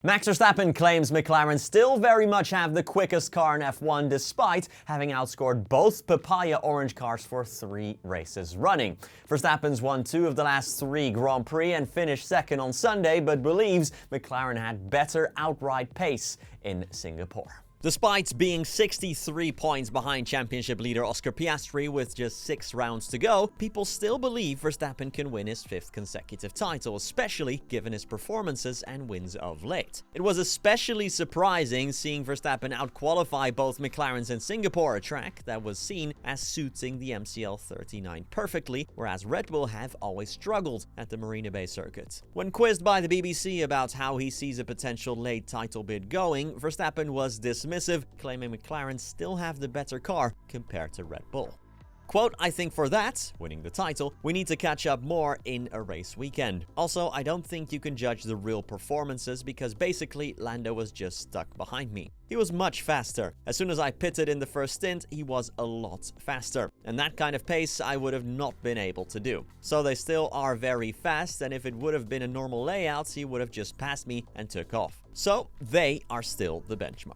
Max Verstappen claims McLaren still very much have the quickest car in F1 despite having outscored both papaya orange cars for 3 races running. Verstappen's won 2 of the last 3 Grand Prix and finished second on Sunday, but believes McLaren had better outright pace in Singapore. Despite being 63 points behind championship leader Oscar Piastri with just 6 rounds to go, people still believe Verstappen can win his 5th consecutive title, especially given his performances and wins of late. It was especially surprising seeing Verstappen outqualify both McLarens in Singapore, a track that was seen as suiting the MCL 39 perfectly, whereas Red Bull have always struggled at the Marina Bay circuit. When quizzed by the BBC about how he sees a potential late title bid going, Verstappen was dismissive, claiming McLaren still have the better car compared to Red Bull. Quote, "I think for that, winning the title, we need to catch up more in a race weekend. Also, I don't think you can judge the real performances because basically Lando was just stuck behind me. He was much faster. As soon as I pitted in the first stint, he was a lot faster. And that kind of pace I would have not been able to do. So they still are very fast, and if it would have been a normal layout, he would have just passed me and took off. So they are still the benchmark."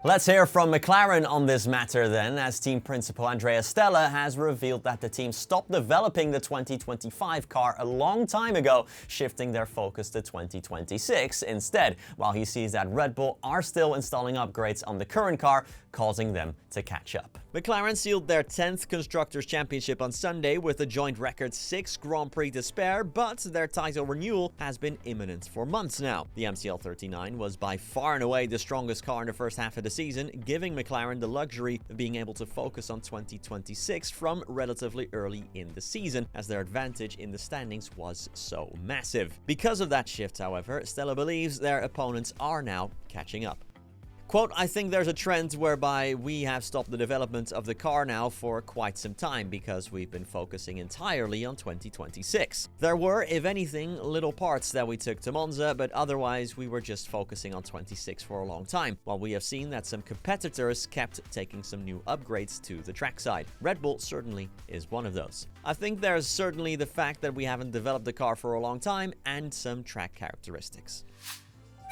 Let's hear from McLaren on this matter then, as team principal Andrea Stella has revealed that the team stopped developing the 2025 car a long time ago, shifting their focus to 2026 instead, while he sees that Red Bull are still installing upgrades on the current car, causing them to catch up. McLaren sealed their 10th Constructors' Championship on Sunday with a joint record 6 Grand Prix to spare, but their title renewal has been imminent for months now. The MCL 39 was by far and away the strongest car in the first half of the season, giving McLaren the luxury of being able to focus on 2026 from relatively early in the season, as their advantage in the standings was so massive. Because of that shift, however, Stella believes their opponents are now catching up. Quote, "I think there's a trend whereby we have stopped the development of the car now for quite some time because we've been focusing entirely on 2026. There were, if anything, little parts that we took to Monza, but otherwise we were just focusing on 26 for a long time, while we have seen that some competitors kept taking some new upgrades to the trackside. Red Bull certainly is one of those. I think there's certainly the fact that we haven't developed the car for a long time and some track characteristics."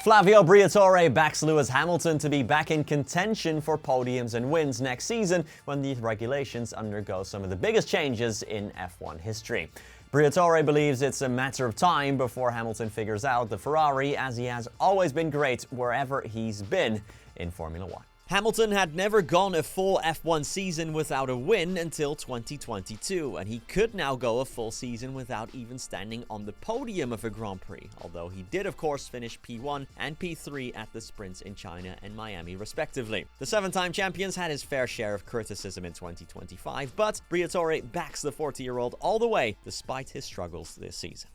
Flavio Briatore backs Lewis Hamilton to be back in contention for podiums and wins next season when the regulations undergo some of the biggest changes in F1 history. Briatore believes it's a matter of time before Hamilton figures out the Ferrari, as he has always been great wherever he's been in Formula 1. Hamilton had never gone a full F1 season without a win until 2022, and he could now go a full season without even standing on the podium of a Grand Prix, although he did of course finish P1 and P3 at the sprints in China and Miami respectively. The 7-time champions had his fair share of criticism in 2025, but Briatore backs the 40-year-old all the way despite his struggles this season.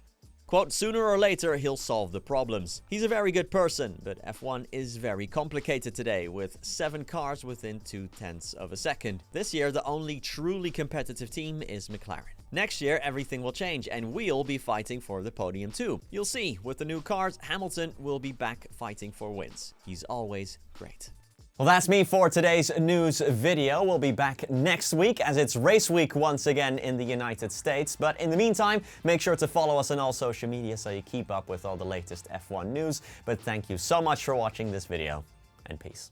Quote, "Sooner or later, he'll solve the problems. He's a very good person, but F1 is very complicated today, with 7 cars within 0.2 of a second. This year, the only truly competitive team is McLaren. Next year, everything will change, and we'll be fighting for the podium too. You'll see, with the new cars, Hamilton will be back fighting for wins. He's always great." Well, that's me for today's news video. We'll be back next week as it's race week once again in the United States. But in the meantime, make sure to follow us on all social media so you keep up with all the latest F1 news. But thank you so much for watching this video, and peace.